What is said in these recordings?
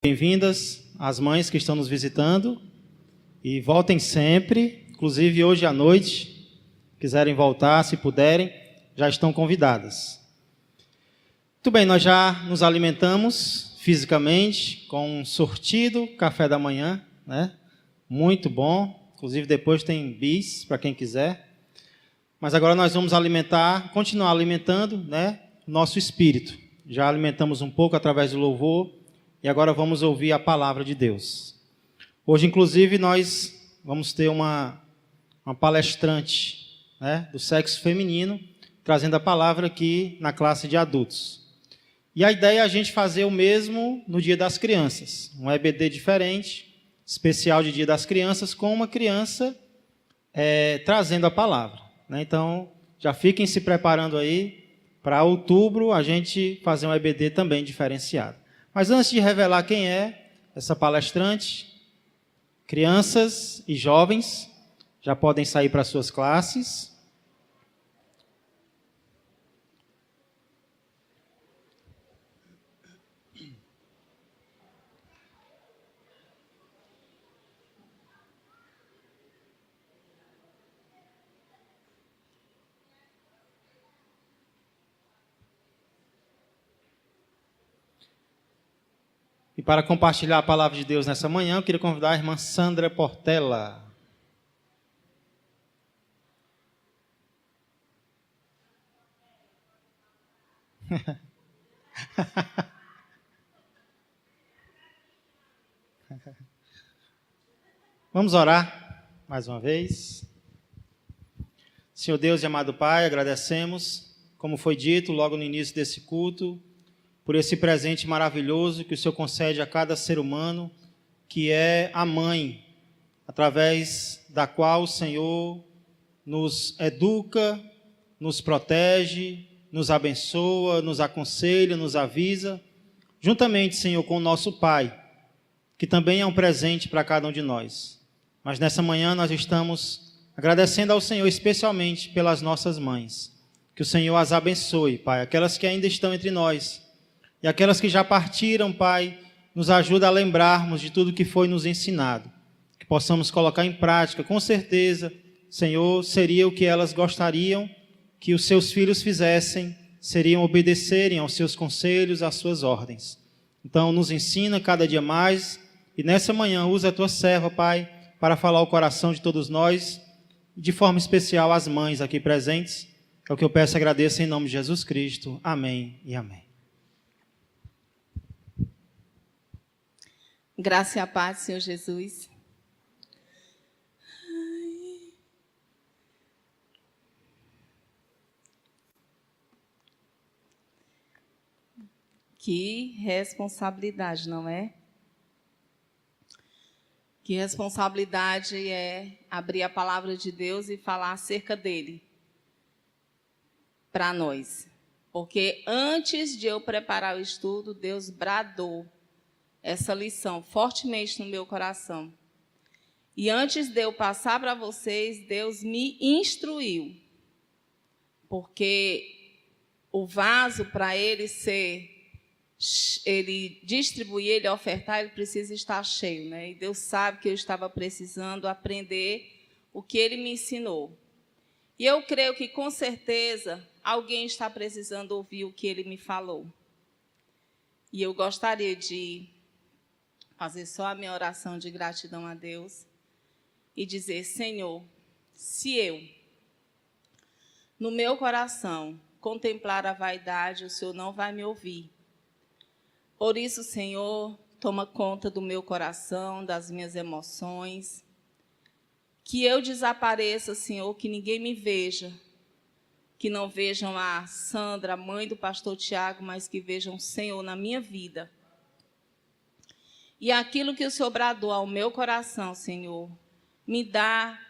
Bem-vindas às mães que estão nos visitando e voltem sempre, inclusive hoje à noite, quiserem voltar, se puderem, já estão convidadas. Muito bem, nós já nos alimentamos fisicamente com um sortido café da manhã, né? Muito bom, inclusive depois tem bis para quem quiser. Mas agora nós vamos continuar alimentando, né, nosso espírito. Já alimentamos um pouco através do louvor e agora vamos ouvir a palavra de Deus. Hoje, inclusive, nós vamos ter uma palestrante, né, do sexo feminino, trazendo a palavra aqui na classe de adultos. E a ideia é a gente fazer o mesmo no Dia das Crianças. Um EBD diferente, especial de Dia das Crianças, com uma criança trazendo a palavra, né? Então, já fiquem se preparando aí para outubro a gente fazer um EBD também diferenciado. Mas antes de revelar quem é essa palestrante, crianças e jovens já podem sair para suas classes. E para compartilhar a palavra de Deus nessa manhã, eu queria convidar a irmã Sandra Portela. Vamos orar mais uma vez. Senhor Deus e amado Pai, agradecemos, como foi dito logo no início desse culto, por esse presente maravilhoso que o Senhor concede a cada ser humano, que é a mãe, através da qual o Senhor nos educa, nos protege, nos abençoa, nos aconselha, nos avisa, juntamente, Senhor, com o nosso Pai, que também é um presente para cada um de nós. Mas nessa manhã nós estamos agradecendo ao Senhor especialmente pelas nossas mães. Que o Senhor as abençoe, Pai, aquelas que ainda estão entre nós, e aquelas que já partiram, Pai, nos ajuda a lembrarmos de tudo que foi nos ensinado. Que possamos colocar em prática, com certeza, Senhor, seria o que elas gostariam que os seus filhos fizessem, seriam obedecerem aos seus conselhos, às suas ordens. Então, nos ensina cada dia mais, e nessa manhã usa a tua serva, Pai, para falar o coração de todos nós, e de forma especial as mães aqui presentes. É o que eu peço e agradeço em nome de Jesus Cristo. Amém e amém. Graça e a paz, Senhor Jesus. Que responsabilidade, não é? Que responsabilidade é abrir a palavra de Deus e falar acerca dele para nós. Porque antes de eu preparar o estudo, Deus bradou essa lição fortemente no meu coração. E antes de eu passar para vocês, Deus me instruiu. Porque o vaso, para ele distribuir, ele ofertar, ele precisa estar cheio, né? E Deus sabe que eu estava precisando aprender o que ele me ensinou. E eu creio que, com certeza, alguém está precisando ouvir o que ele me falou. E eu gostaria de fazer só a minha oração de gratidão a Deus e dizer: Senhor, se eu, no meu coração, contemplar a vaidade, o Senhor não vai me ouvir. Por isso, Senhor, toma conta do meu coração, das minhas emoções. Que eu desapareça, Senhor, que ninguém me veja. Que não vejam a Sandra, a mãe do pastor Tiago, mas que vejam o Senhor na minha vida. E aquilo que o Senhor bradou ao meu coração, Senhor, me dá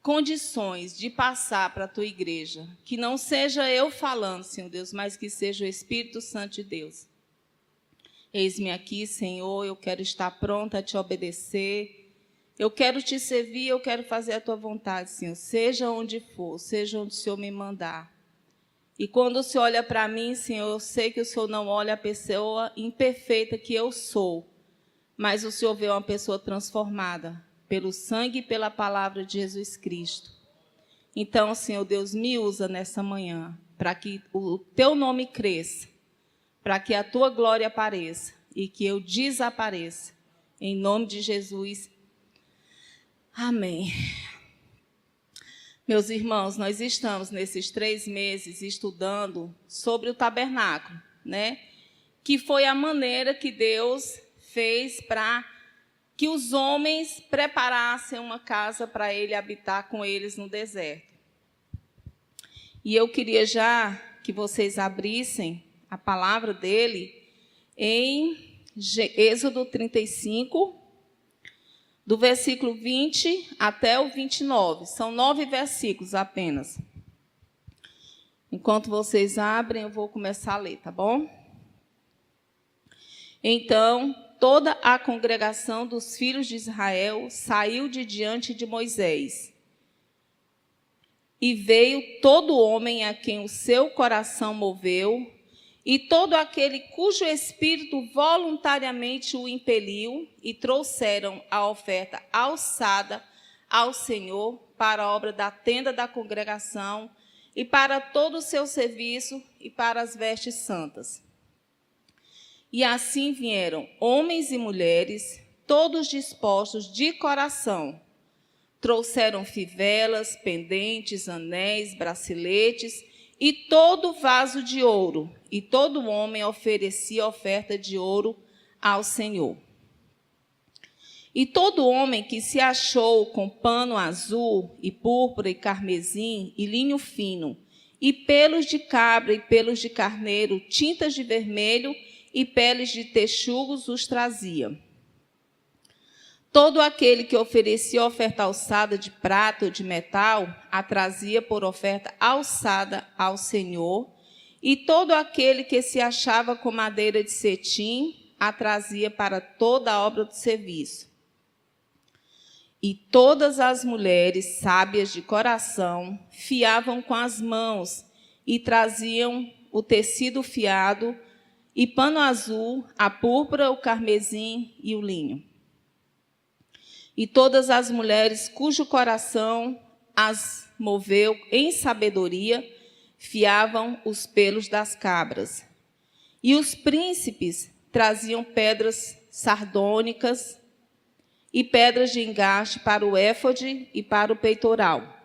condições de passar para a tua igreja. Que não seja eu falando, Senhor Deus, mas que seja o Espírito Santo de Deus. Eis-me aqui, Senhor, eu quero estar pronta a te obedecer. Eu quero te servir, eu quero fazer a tua vontade, Senhor. Seja onde for, seja onde o Senhor me mandar. E quando o Senhor olha para mim, Senhor, eu sei que o Senhor não olha a pessoa imperfeita que eu sou, mas o Senhor vê uma pessoa transformada pelo sangue e pela palavra de Jesus Cristo. Então, Senhor Deus, me usa nessa manhã para que o teu nome cresça, para que a tua glória apareça e que eu desapareça. Em nome de Jesus. Amém. Meus irmãos, nós estamos nesses 3 meses estudando sobre o tabernáculo, né? Que foi a maneira que Deus fez para que os homens preparassem uma casa para ele habitar com eles no deserto. E eu queria já que vocês abrissem a palavra dele em Êxodo 35, do versículo 20 até o 29. São 9 versículos apenas. Enquanto vocês abrem, eu vou começar a ler, tá bom? Então, toda a congregação dos filhos de Israel saiu de diante de Moisés. E veio todo homem a quem o seu coração moveu, e todo aquele cujo espírito voluntariamente o impeliu, e trouxeram a oferta alçada ao Senhor para a obra da tenda da congregação, e para todo o seu serviço, e para as vestes santas. E assim vieram homens e mulheres, todos dispostos de coração. Trouxeram fivelas, pendentes, anéis, braceletes e todo vaso de ouro. E todo homem oferecia oferta de ouro ao Senhor. E todo homem que se achou com pano azul e púrpura e carmesim e linho fino, e pelos de cabra e pelos de carneiro, tintas de vermelho e peles de texugos os trazia. Todo aquele que oferecia oferta alçada de prata ou de metal, a trazia por oferta alçada ao Senhor, e todo aquele que se achava com madeira de cetim, a trazia para toda a obra do serviço. E todas as mulheres sábias de coração fiavam com as mãos e traziam o tecido fiado, e pano azul, a púrpura, o carmesim e o linho. E todas as mulheres cujo coração as moveu em sabedoria, fiavam os pelos das cabras. E os príncipes traziam pedras sardônicas e pedras de engaste para o éfode e para o peitoral,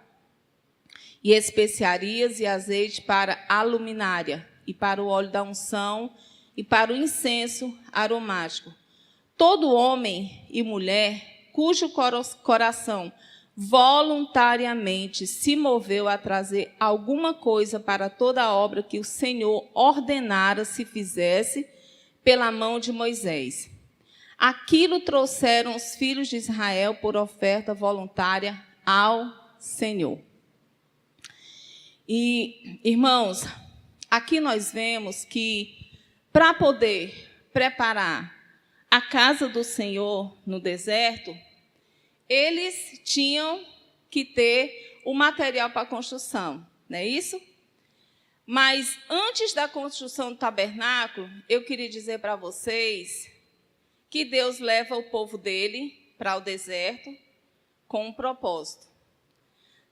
e especiarias e azeite para a luminária, e para o óleo da unção, e para o incenso aromático. Todo homem e mulher cujo coração voluntariamente se moveu a trazer alguma coisa para toda a obra que o Senhor ordenara se fizesse pela mão de Moisés. Aquilo trouxeram os filhos de Israel por oferta voluntária ao Senhor. E, irmãos, aqui nós vemos que para poder preparar a casa do Senhor no deserto, eles tinham que ter o material para a construção, não é isso? Mas antes da construção do tabernáculo, eu queria dizer para vocês que Deus leva o povo dele para o deserto com um propósito.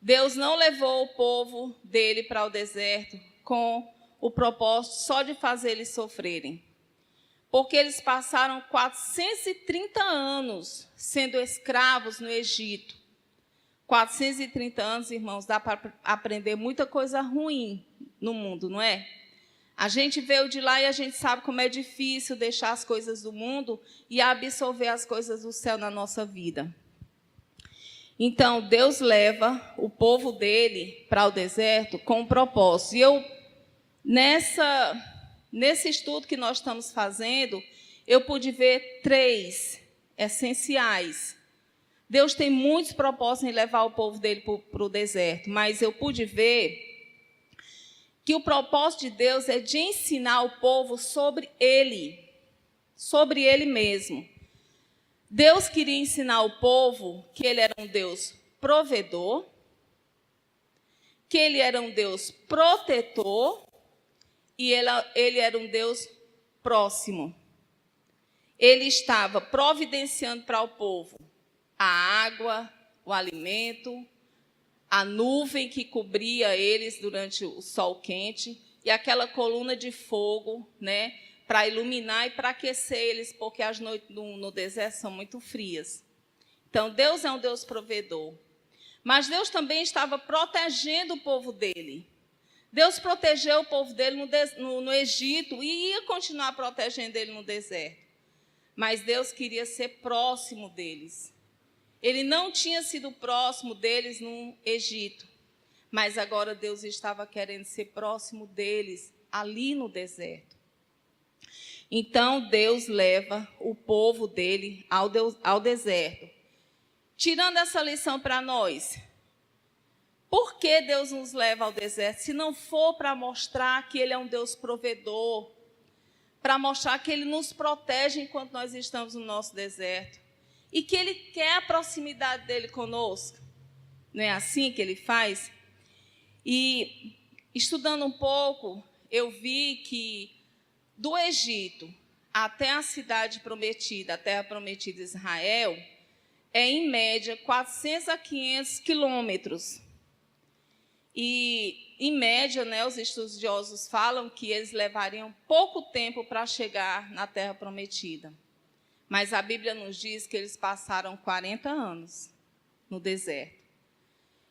Deus não levou o povo dele para o deserto com o propósito só de fazer eles sofrerem. Porque eles passaram 430 anos sendo escravos no Egito. 430 anos, irmãos, dá para aprender muita coisa ruim no mundo, não é? A gente veio de lá e a gente sabe como é difícil deixar as coisas do mundo e absorver as coisas do céu na nossa vida. Então, Deus leva o povo dele para o deserto com um propósito. E eu, nesse estudo que nós estamos fazendo, eu pude ver 3 essenciais. Deus tem muitos propósitos em levar o povo dele para o deserto, mas eu pude ver que o propósito de Deus é de ensinar o povo sobre ele mesmo. Deus queria ensinar o povo que ele era um Deus provedor, que ele era um Deus protetor, e ele era um Deus próximo. ele estava providenciando para o povo a água, o alimento, a nuvem que cobria eles durante o sol quente e aquela coluna de fogo, né, para iluminar e para aquecer eles, porque as noites no deserto são muito frias. Então, Deus é um Deus provedor. Mas Deus também estava protegendo o povo dele. Deus protegeu o povo dele no Egito e ia continuar protegendo ele no deserto. Mas Deus queria ser próximo deles. Ele não tinha sido próximo deles no Egito, mas agora Deus estava querendo ser próximo deles ali no deserto. Então, Deus leva o povo dele ao deserto. Tirando essa lição para nós, por que Deus nos leva ao deserto? Se não for para mostrar que Ele é um Deus provedor, para mostrar que Ele nos protege enquanto nós estamos no nosso deserto, e que Ele quer a proximidade dEle conosco. Não é assim que Ele faz? E, estudando um pouco, eu vi que do Egito até a cidade prometida, a terra prometida de Israel, é, em média, 400 a 500 quilômetros. E, em média, né, os estudiosos falam que eles levariam pouco tempo para chegar na terra prometida. Mas a Bíblia nos diz que eles passaram 40 anos no deserto.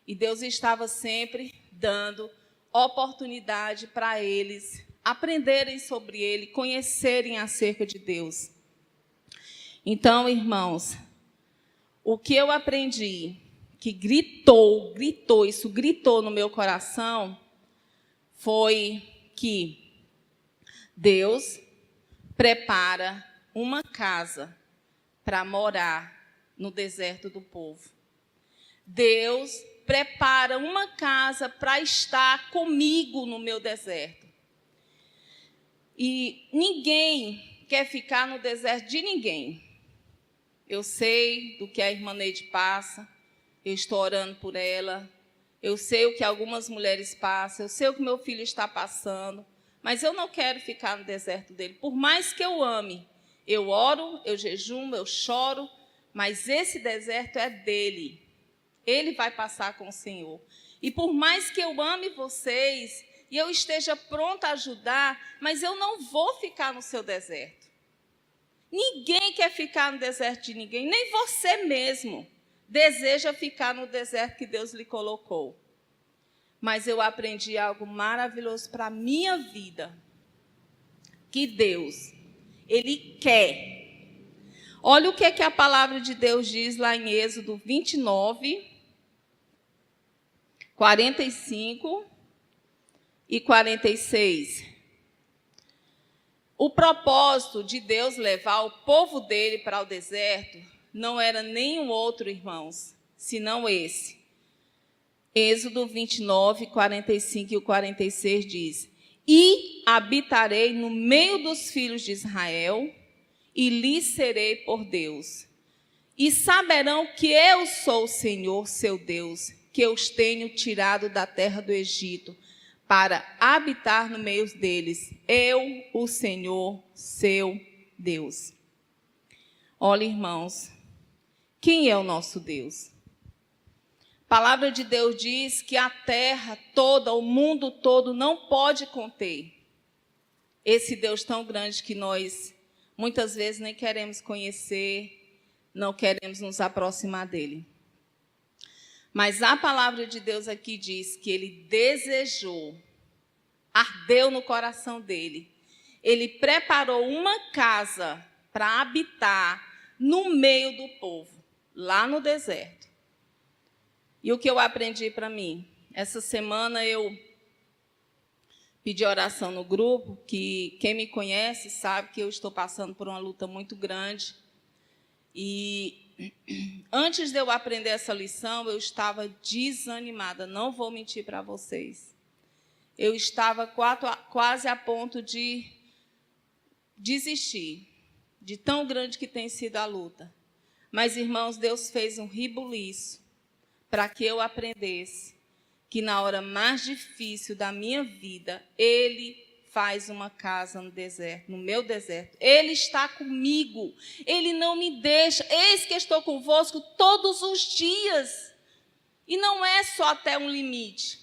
E Deus estava sempre dando oportunidade para eles aprenderem sobre Ele, conhecerem acerca de Deus. Então, irmãos, o que eu aprendi, que gritou no meu coração, foi que Deus prepara uma casa para morar no deserto do povo. Deus prepara uma casa para estar comigo no meu deserto. E ninguém quer ficar no deserto de ninguém. Eu sei do que a irmã Neide passa, eu estou orando por ela, eu sei o que algumas mulheres passam, eu sei o que meu filho está passando, mas eu não quero ficar no deserto dele. Por mais que eu ame, eu oro, eu jejuo, eu choro, mas esse deserto é dele. Ele vai passar com o Senhor. E por mais que eu ame vocês e eu esteja pronta a ajudar, mas eu não vou ficar no seu deserto. Ninguém quer ficar no deserto de ninguém, nem você mesmo deseja ficar no deserto que Deus lhe colocou. Mas eu aprendi algo maravilhoso para a minha vida, que Deus, Ele quer. Olha o que é que a palavra de Deus diz lá em Êxodo 29, 45 e 46. O propósito de Deus levar o povo dele para o deserto não era nenhum outro, irmãos, senão esse. Êxodo 29, 45 e 46 diz: E habitarei no meio dos filhos de Israel, e lhes serei por Deus. E saberão que eu sou o Senhor, seu Deus, que eu os tenho tirado da terra do Egito, para habitar no meio deles, eu, o Senhor, seu Deus. Olha, irmãos, quem é o nosso Deus? A palavra de Deus diz que a terra toda, o mundo todo, não pode conter esse Deus tão grande que nós, muitas vezes, nem queremos conhecer, não queremos nos aproximar dele. Mas a palavra de Deus aqui diz que ele desejou, ardeu no coração dele. Ele preparou uma casa para habitar no meio do povo, lá no deserto. E o que eu aprendi para mim? Essa semana eu pedi oração no grupo, que quem me conhece sabe que eu estou passando por uma luta muito grande. E antes de eu aprender essa lição, eu estava desanimada, não vou mentir para vocês. Eu estava quase a ponto de desistir, de tão grande que tem sido a luta. Mas, irmãos, Deus fez um rebuliço para que eu aprendesse que na hora mais difícil da minha vida, Ele faz uma casa no deserto, no meu deserto. Ele está comigo. Ele não me deixa. Eis que estou convosco todos os dias. E não é só até um limite.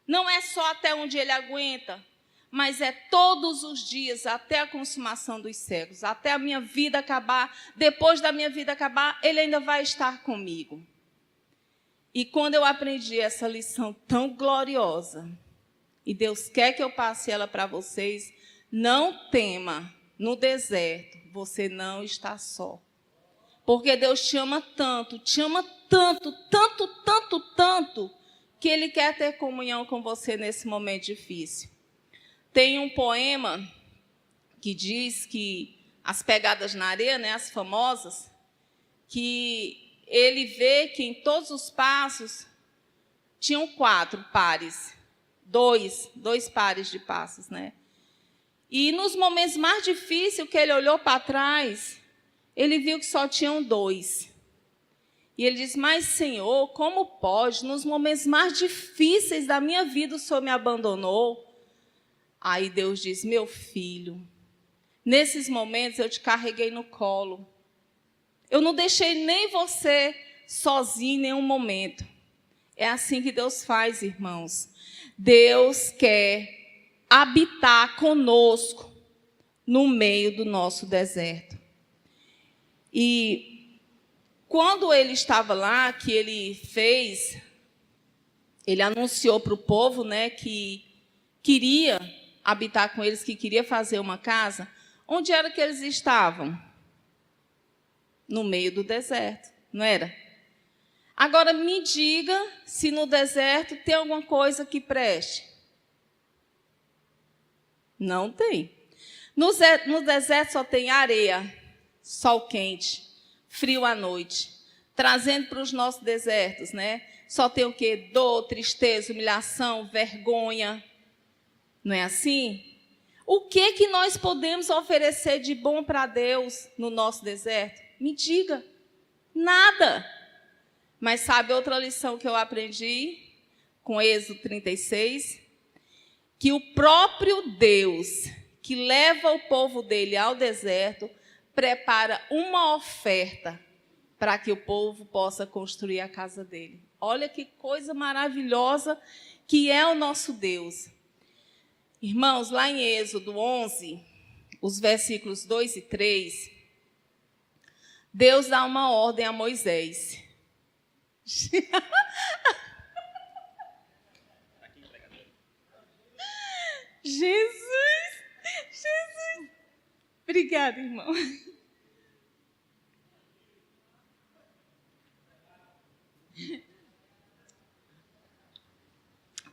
Não é só até onde ele aguenta. Mas é todos os dias, até a consumação dos séculos, até a minha vida acabar. Depois da minha vida acabar, ele ainda vai estar comigo. E quando eu aprendi essa lição tão gloriosa, e Deus quer que eu passe ela para vocês, não tema, no deserto, você não está só. Porque Deus te ama tanto, tanto, que Ele quer ter comunhão com você nesse momento difícil. Tem um poema que diz que as pegadas na areia, né, as famosas, que ele vê que em todos os passos tinham 4 pares, dois pares de passos, né? E nos momentos mais difíceis que ele olhou para trás, ele viu que só tinham 2. E ele diz: mas, Senhor, como pode? Nos momentos mais difíceis da minha vida, o Senhor me abandonou. Aí Deus diz: meu filho, nesses momentos eu te carreguei no colo. Eu não deixei nem você sozinho em nenhum momento. É assim que Deus faz, irmãos. Deus quer habitar conosco no meio do nosso deserto. E quando ele estava lá, que ele anunciou para o povo, né, que queria habitar com eles, que queria fazer uma casa. Onde era que eles estavam? No meio do deserto, não era? Agora, me diga se no deserto tem alguma coisa que preste. Não tem. No deserto só tem areia, sol quente, frio à noite. Trazendo para os nossos desertos, né? Só tem o quê? Dor, tristeza, humilhação, vergonha. Não é assim? O que nós podemos oferecer de bom para Deus no nosso deserto? Me diga. Nada. Mas sabe outra lição que eu aprendi com Êxodo 36? Que o próprio Deus, que leva o povo dele ao deserto, prepara uma oferta para que o povo possa construir a casa dele. Olha que coisa maravilhosa que é o nosso Deus. Irmãos, lá em Êxodo 11, os versículos 2 e 3, Deus dá uma ordem a Moisés. Jesus! Obrigada, irmão.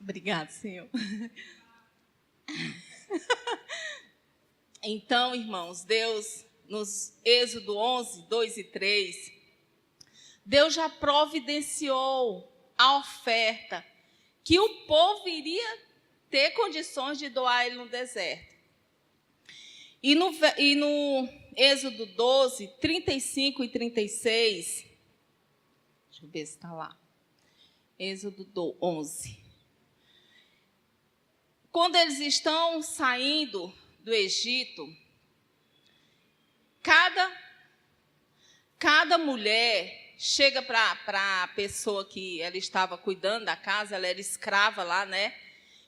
Obrigada, Senhor. Então, irmãos, Deus, nos Êxodo 11, 2 e 3, Deus já providenciou a oferta que o povo iria ter condições de doar ele no deserto. E no Êxodo 12, 35 e 36, deixa eu ver se está lá. Êxodo 11. Quando eles estão saindo do Egito, cada mulher chega para a pessoa que ela estava cuidando da casa, ela era escrava lá, né?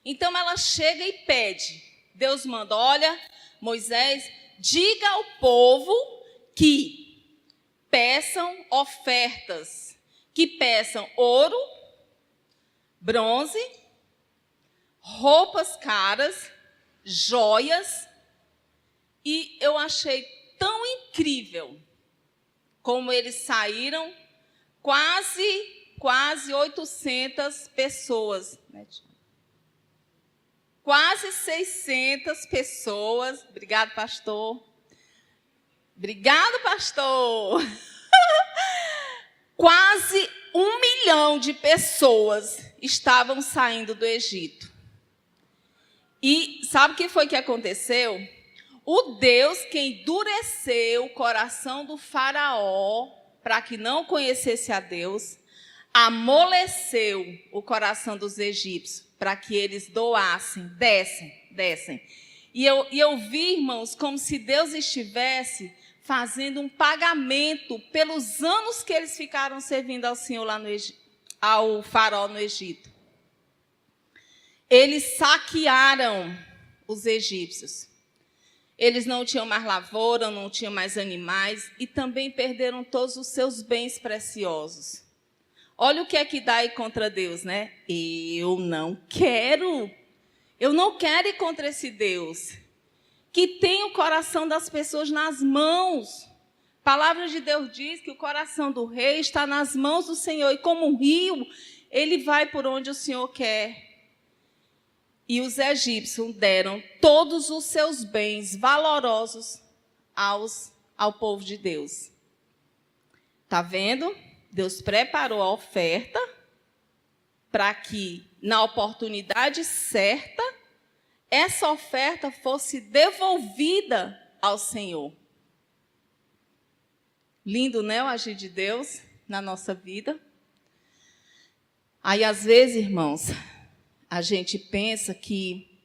Então ela chega e pede. Deus manda: olha, Moisés, diga ao povo que peçam ofertas, que peçam ouro, bronze, roupas caras, joias. E eu achei tão incrível como eles saíram, quase 800 pessoas, né? Quase 600 pessoas. Obrigado, pastor. Obrigado, pastor. Quase 1 milhão de pessoas estavam saindo do Egito. E sabe o que foi que aconteceu? O Deus que endureceu o coração do faraó para que não conhecesse a Deus, amoleceu o coração dos egípcios para que eles doassem, dessem. E eu vi, irmãos, como se Deus estivesse fazendo um pagamento pelos anos que eles ficaram servindo ao Senhor lá no ao faraó no Egito. Eles saquearam os egípcios. Eles não tinham mais lavoura, não tinham mais animais e também perderam todos os seus bens preciosos. Olha o que é que dá aí contra Deus, né? Eu não quero ir contra esse Deus que tem o coração das pessoas nas mãos. A palavra de Deus diz que o coração do rei está nas mãos do Senhor e como um rio, ele vai por onde o Senhor quer. E os egípcios deram todos os seus bens valorosos ao povo de Deus. Está vendo? Deus preparou a oferta para que, na oportunidade certa, essa oferta fosse devolvida ao Senhor. Lindo, né, o agir de Deus na nossa vida? Aí, às vezes, irmãos, a gente pensa que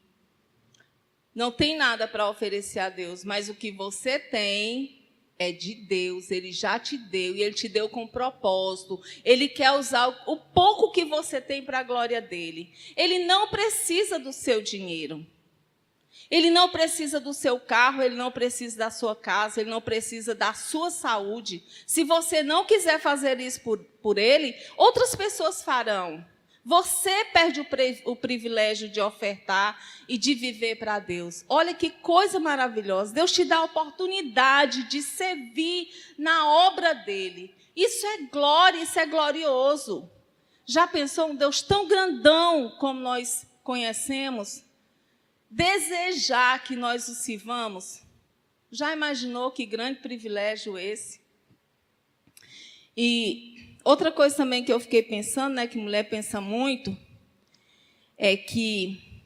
não tem nada para oferecer a Deus, mas o que você tem é de Deus, Ele já te deu, e Ele te deu com propósito. Ele quer usar o pouco que você tem para a glória dEle. Ele não precisa do seu dinheiro. Ele não precisa do seu carro, Ele não precisa da sua casa, Ele não precisa da sua saúde. Se você não quiser fazer isso por Ele, outras pessoas farão. Você perde o privilégio de ofertar e de viver para Deus. Olha que coisa maravilhosa. Deus te dá a oportunidade de servir na obra dEle. Isso é glória, isso é glorioso. Já pensou um Deus tão grandão como nós conhecemos? Desejar que nós o sirvamos? Já imaginou que grande privilégio esse? E outra coisa também que eu fiquei pensando, né, que mulher pensa muito, é que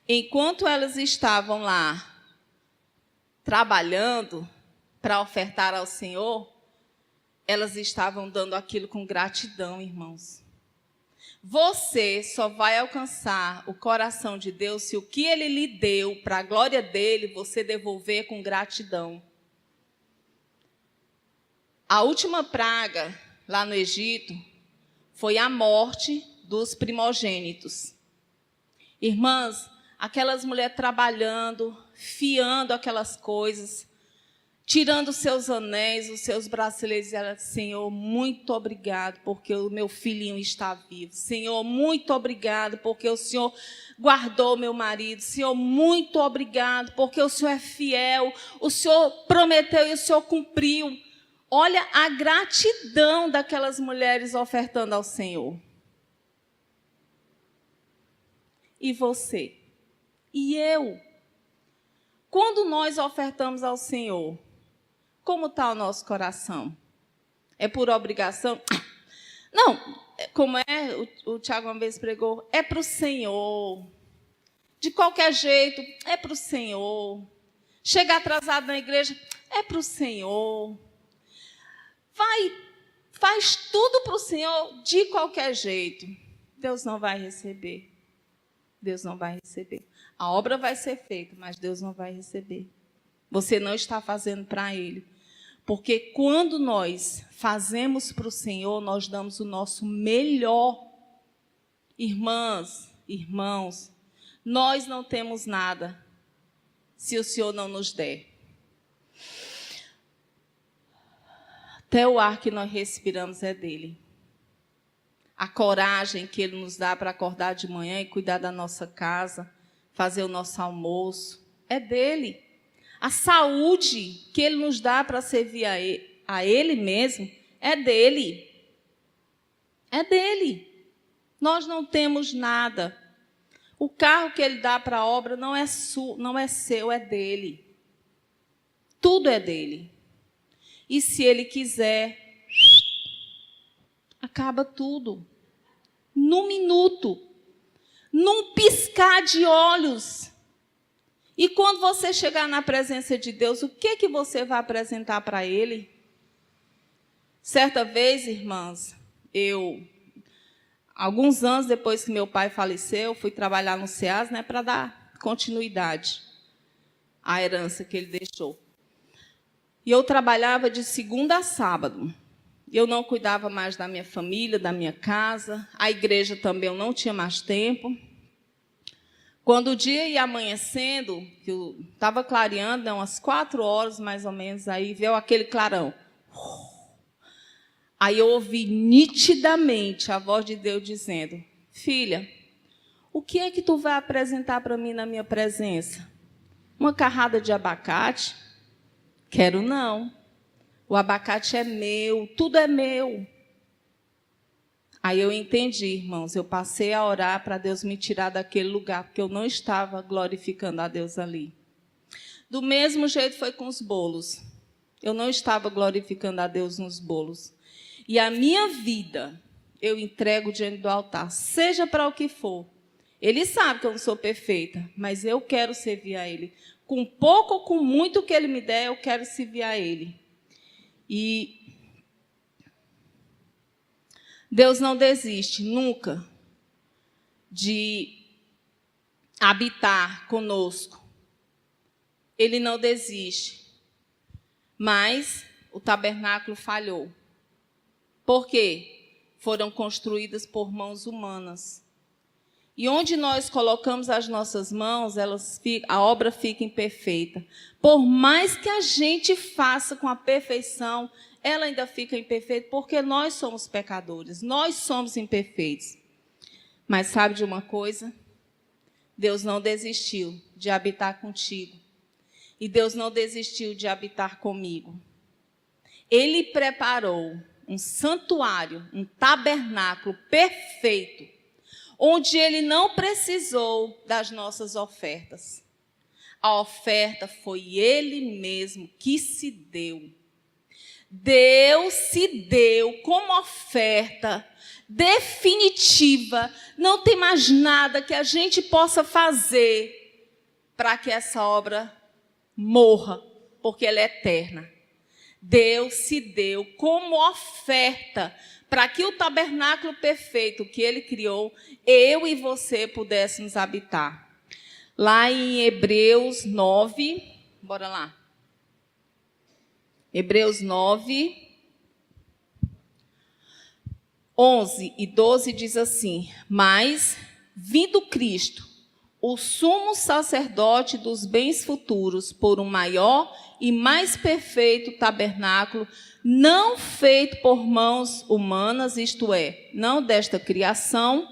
enquanto elas estavam lá trabalhando para ofertar ao Senhor, elas estavam dando aquilo com gratidão, irmãos. Você só vai alcançar o coração de Deus se o que Ele lhe deu para a glória dEle, você devolver com gratidão. A última praga lá no Egito foi a morte dos primogênitos. Irmãs, aquelas mulheres trabalhando, fiando aquelas coisas, tirando os seus anéis, os seus braceletes, e ela disse: Senhor, muito obrigado, porque o meu filhinho está vivo. Senhor, muito obrigado, porque o Senhor guardou meu marido. Senhor, muito obrigado, porque o Senhor é fiel. O Senhor prometeu e o Senhor cumpriu. Olha a gratidão daquelas mulheres ofertando ao Senhor. E você? E eu? Quando nós ofertamos ao Senhor, como está o nosso coração? É por obrigação? Não, como o Tiago uma vez pregou, é para o Senhor. De qualquer jeito, é para o Senhor. Chegar atrasado na igreja, é para o Senhor. Faz tudo para o Senhor de qualquer jeito. Deus não vai receber. Deus não vai receber. A obra vai ser feita, mas Deus não vai receber. Você não está fazendo para Ele. Porque quando nós fazemos para o Senhor, nós damos o nosso melhor. Irmãs, irmãos, nós não temos nada se o Senhor não nos der. Até o ar que nós respiramos é dele. A coragem que Ele nos dá para acordar de manhã e cuidar da nossa casa, fazer o nosso almoço, é dele. A saúde que Ele nos dá para servir a Ele mesmo, é dele. É dele. Nós não temos nada. O carro que Ele dá para a obra não é seu, é dele. Tudo é dele. E se Ele quiser, acaba tudo. Num minuto. Num piscar de olhos. E quando você chegar na presença de Deus, o que você vai apresentar para Ele? Certa vez, irmãs, alguns anos depois que meu pai faleceu, fui trabalhar no SEAS, né, para dar continuidade à herança que ele deixou. E eu trabalhava de segunda a sábado. Eu não cuidava mais da minha família, da minha casa. A igreja também eu não tinha mais tempo. Quando o dia ia amanhecendo, que estava clareando, né, umas 4 horas mais ou menos, aí veio aquele clarão. Aí eu ouvi nitidamente a voz de Deus dizendo: filha, o que é que tu vai apresentar para mim na minha presença? Uma carrada de abacate? Quero não. O abacate é meu, tudo é meu. Aí eu entendi, irmãos, eu passei a orar para Deus me tirar daquele lugar, porque eu não estava glorificando a Deus ali. Do mesmo jeito foi com os bolos. Eu não estava glorificando a Deus nos bolos. E a minha vida, eu entrego diante do altar, seja para o que for. Ele sabe que eu não sou perfeita, mas eu quero servir a Ele. Com pouco ou com muito que Ele me der, eu quero servir a Ele. E Deus não desiste nunca de habitar conosco. Ele não desiste. Mas o tabernáculo falhou. Por quê? Foram construídas por mãos humanas. E onde nós colocamos as nossas mãos, a obra fica imperfeita. Por mais que a gente faça com a perfeição, ela ainda fica imperfeita, porque nós somos pecadores, nós somos imperfeitos. Mas sabe de uma coisa? Deus não desistiu de habitar contigo. E Deus não desistiu de habitar comigo. Ele preparou um santuário, um tabernáculo perfeito, onde Ele não precisou das nossas ofertas. A oferta foi Ele mesmo que se deu. Deus se deu como oferta definitiva. Não tem mais nada que a gente possa fazer para que essa obra morra, porque ela é eterna. Deus se deu como oferta para que o tabernáculo perfeito que Ele criou, eu e você pudéssemos habitar. Lá em Hebreus 9, bora lá. Hebreus 9, 11 e 12 diz assim: mas, vindo Cristo, o sumo sacerdote dos bens futuros, por um maior e mais perfeito tabernáculo, não feito por mãos humanas, isto é, não desta criação,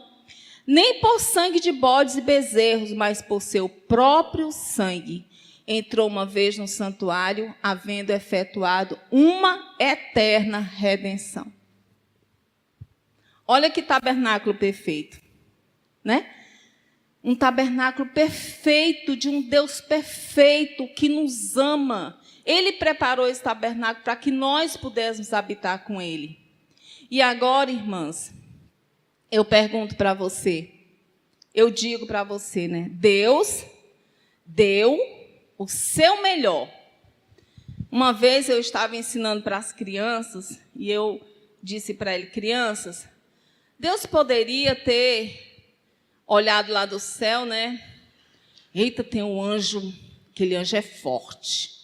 nem por sangue de bodes e bezerros, mas por seu próprio sangue, entrou uma vez no santuário, havendo efetuado uma eterna redenção. Olha que tabernáculo perfeito, né? Um tabernáculo perfeito, de um Deus perfeito que nos ama. Ele preparou esse tabernáculo para que nós pudéssemos habitar com Ele. E agora, irmãs, eu pergunto para você, eu digo para você, né? Deus deu o seu melhor. Uma vez eu estava ensinando para as crianças e eu disse para ele: crianças, Deus poderia ter olhado lá do céu, né? Eita, tem um anjo, aquele anjo é forte.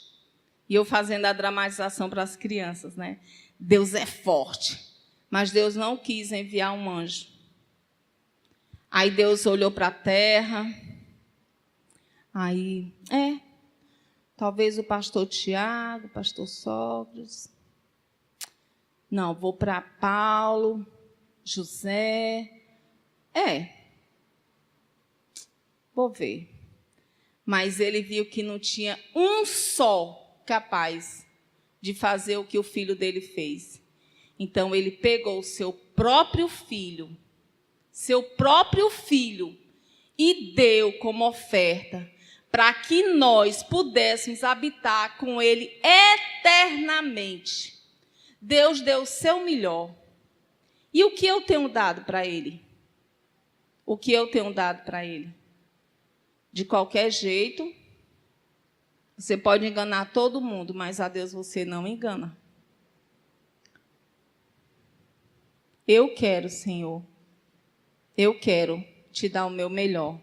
E eu fazendo a dramatização para as crianças, né? Deus é forte, mas Deus não quis enviar um anjo. Aí Deus olhou para a terra, aí, talvez o pastor Tiago, o pastor Sócrates. Não, vou para Paulo, José. Vou ver. Mas ele viu que não tinha um só capaz de fazer o que o filho dele fez. Então, ele pegou o seu próprio filho, e deu como oferta para que nós pudéssemos habitar com ele eternamente. Deus deu o seu melhor. E o que eu tenho dado para ele? O que eu tenho dado para ele? De qualquer jeito, você pode enganar todo mundo, mas a Deus você não engana. Eu quero, Senhor, eu quero te dar o meu melhor.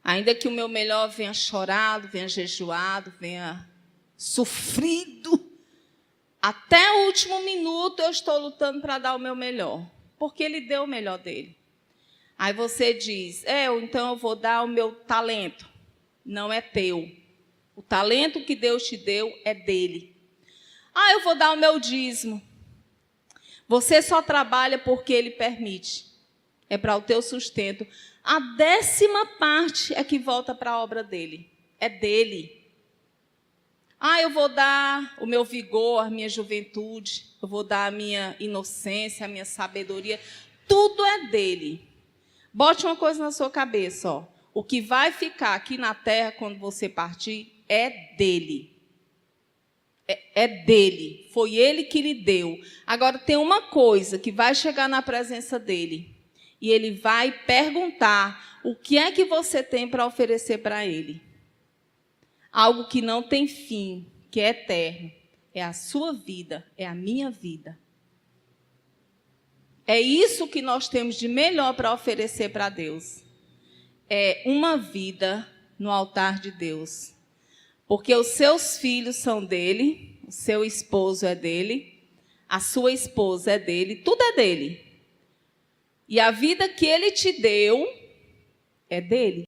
Ainda que o meu melhor venha chorado, venha jejuado, venha sofrido, até o último minuto eu estou lutando para dar o meu melhor, porque Ele deu o melhor dele. Aí você diz, então eu vou dar o meu talento. Não é teu. O talento que Deus te deu é dele. Eu vou dar o meu dízimo. Você só trabalha porque Ele permite. É para o teu sustento. A 10ª parte é que volta para a obra dele. É dele. Eu vou dar o meu vigor, a minha juventude. Eu vou dar a minha inocência, a minha sabedoria. Tudo é dele. Bote uma coisa na sua cabeça, ó. O que vai ficar aqui na terra quando você partir é dele. É dele. Foi ele que lhe deu. Agora tem uma coisa que vai chegar na presença dele. E ele vai perguntar o que é que você tem para oferecer para ele. Algo que não tem fim, que é eterno. É a sua vida, é a minha vida. É isso que nós temos de melhor para oferecer para Deus. É uma vida no altar de Deus. Porque os seus filhos são dele, o seu esposo é dele, a sua esposa é dele, tudo é dele. E a vida que ele te deu é dele.